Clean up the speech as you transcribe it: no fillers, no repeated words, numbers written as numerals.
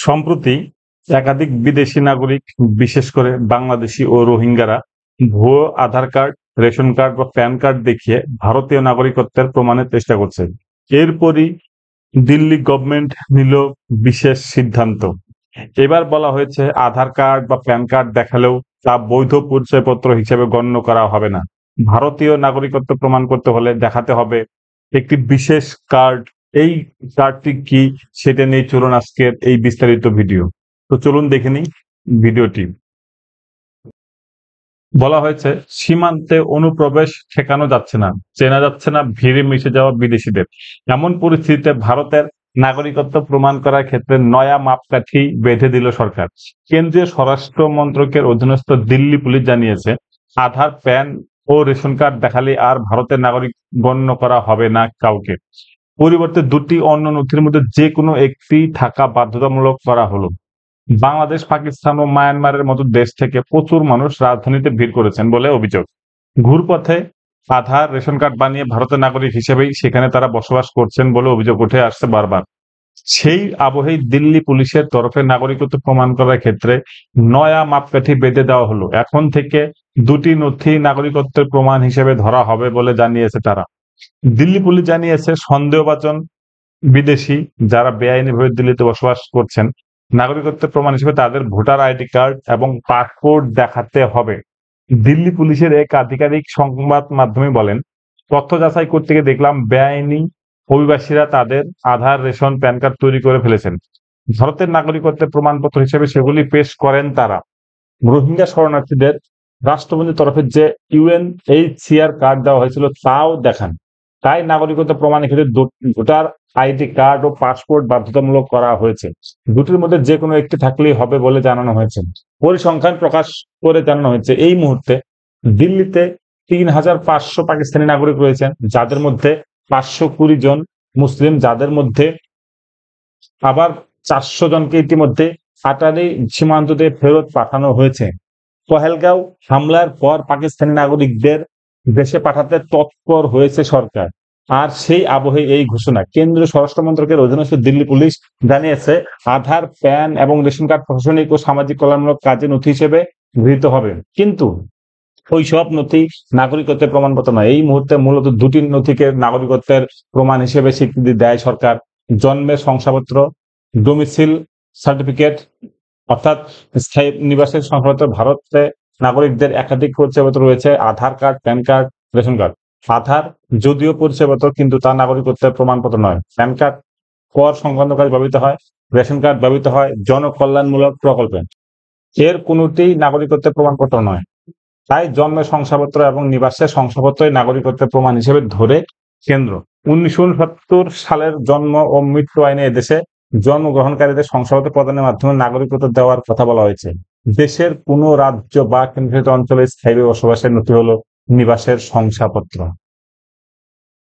সম্প্রতি একাধিক বিদেশি নাগরিক, বিশেষ করে বাংলাদেশি ও রোহিঙ্গারা ভুয়ো আধার কার্ড, রেশন কার্ড বা প্যান কার্ড দেখিয়ে ভারতীয় নাগরিকত্বের প্রমাণের চেষ্টা করছে। এরপরই দিল্লি গভর্নমেন্ট নিল বিশেষ সিদ্ধান্ত। এবার বলা হয়েছে আধার কার্ড বা প্যান কার্ড দেখালেও তা বৈধ পরিচয়পত্র হিসেবে গণ্য করা হবে না। ভারতীয় নাগরিকত্ব প্রমাণ করতে হলে দেখাতে হবে একটি বিশেষ কার্ড। এই কার্ডটি কি সেটা নিয়ে চলুন আজকের এই বিস্তারিত ভিডিও। তো চলুন দেখে নিই ভিডিওটি। বলা হয়েছে সীমান্তে অনুপ্রবেশ ঠেকানো যাচ্ছে না, চেনা যাচ্ছে না ভিড়ে মিশে যাওয়া বিদেশিদের। এমন পরিস্থিতিতে ভারতের নাগরিকত্ব প্রমাণ করার ক্ষেত্রে নয়া মাপকাঠি বেঁধে দিল সরকার। কেন্দ্রীয় স্বরাষ্ট্র মন্ত্রকের অধীনস্থ দিল্লি পুলিশ জানিয়েছে, আধার, প্যান ও রেশন কার্ড দেখালে আর ভারতের নাগরিক গণ্য করা হবে না কাউকে। পরিবর্তে দুটি অন্য নথির মধ্যে যে কোনো একটি থাকা বাধ্যতামূলক করা হলো। বাংলাদেশ, পাকিস্তান ও মায়ানমারের মতো দেশ থেকে প্রচুর মানুষ রাজধানীতে ভিড় করেছেন বলে অভিযোগ। ঘুরপথে আধার, রেশন কার্ড বানিয়ে ভারতের নাগরিক হিসেবেই সেখানে তারা বসবাস করছেন বলে অভিযোগ উঠে আসছে বারবার। সেই আবহেই দিল্লি পুলিশের তরফে নাগরিকত্ব প্রমাণ করার ক্ষেত্রে নয়া মাপকাঠি বেঁধে দেওয়া হলো। এখন থেকে দুটি নথি নাগরিকত্বের প্রমাণ হিসেবে ধরা হবে বলে জানিয়েছে তারা। দিল্লি পুলিশ জানিয়েছে, সন্দেহভাজন বিদেশি যারা বেআইনিভাবে দিল্লিতে বসবাস করছেন, নাগরিকত্বের প্রমাণ হিসেবে তাদের ভোটার আইডি কার্ড এবং পাসপোর্ট দেখাতে হবে। দিল্লি পুলিশের এক আধিকারিক সংবাদ মাধ্যমে বলেন, তথ্য যাচাই করতে গিয়ে দেখলাম বেআইনি অভিবাসীরা তাদের আধার, রেশন, প্যান কার্ড তৈরি করে ফেলেছেন। ভারতের নাগরিকত্বের প্রমাণপত্র হিসেবে সেগুলি পেশ করেন তারা। রোহিঙ্গা শরণার্থীদের রাষ্ট্রপতির তরফে যে ইউএনএইচসিআর কার্ড দেওয়া হয়েছিল তাও দেখান। তাই নাগরিকত্ব প্রমাণের ক্ষেত্রে ভোটার আইডি কার্ড ও পাসপোর্ট বাধ্যতামূলক করা হয়েছে। দুটির মধ্যে যে কোনো একটি থাকলেই হবে বলে জানানো হয়েছে। পরিসংখ্যান প্রকাশ করে জানানো হয়েছে, এই মুহূর্তে দিল্লিতে ৩,৫০০ পাকিস্তানি নাগরিক রয়েছেন, যাদের মধ্যে ৫২০ জন মুসলিম, যাদের মধ্যে আবার ৪০০ জনকে ইতিমধ্যে আটারি সীমান্ত দিয়ে ফেরত পাঠানো হয়েছে। পহেলগাঁও হামলার পর পাকিস্তানি নাগরিকদের দেশে পাঠাতে তৎপর হয়েছে সরকার। আর সেই আবহে এই ঘোষণা। কেন্দ্রীয় স্বরাষ্ট্র মন্ত্রকের অধীনস্থ দিল্লি পুলিশ জানিয়েছে, আধার, প্যান এবং রেশন কার্ড প্রশাসনিক ও সামাজিক কল্যাণমূলক কাজে নথি হিসেবে গৃহীত হবে, কিন্তু ওই সব নথি নাগরিকত্বের প্রমাণপত্র নয়। এই মুহূর্তে মূলত দুটি নথিকে নাগরিকত্বের প্রমাণ হিসেবে স্বীকৃতি দেয় সরকার। জন্মের শংসাপত্র, ডোমিসিল সার্টিফিকেট অর্থাৎ স্থায়ী নিবাসের শংসাপত্র। ভারতে নাগরিকদের একাধিক পরিচয়পত্র রয়েছে, Aadhaar card, PAN card, ration card. Aadhaar যদিও পরিচয়পত্র, কিন্তু তা নাগরিকত্বের প্রমাণপত্র নয়। প্যান কার্ড কর সংক্রান্ত কাজ ব্যবহৃত হয়, রেশন কার্ড ব্যবহৃত হয় জনকল্যাণমূলক প্রকল্পে। এর কোনোটি নাগরিকত্বের প্রমাণপত্র নয়। তাই জন্মের শংসাপত্র এবং নিবাসের শংসাপত্রই নাগরিকত্বের প্রমাণ হিসেবে ধরে কেন্দ্র। ১৯৬৯ সালের জন্ম ও মৃত্যু আইনে এদেশে জন্মগ্রহণকারীদের শংসাপত্র প্রদানের মাধ্যমে নাগরিকত্ব দেওয়ার কথা বলা হয়েছে। দেশের কোনো রাজ্য বা কেন্দ্রশাসিত অঞ্চলে স্থায়ী বসবাসের নথি হলো নিবাসের শংসাপত্র।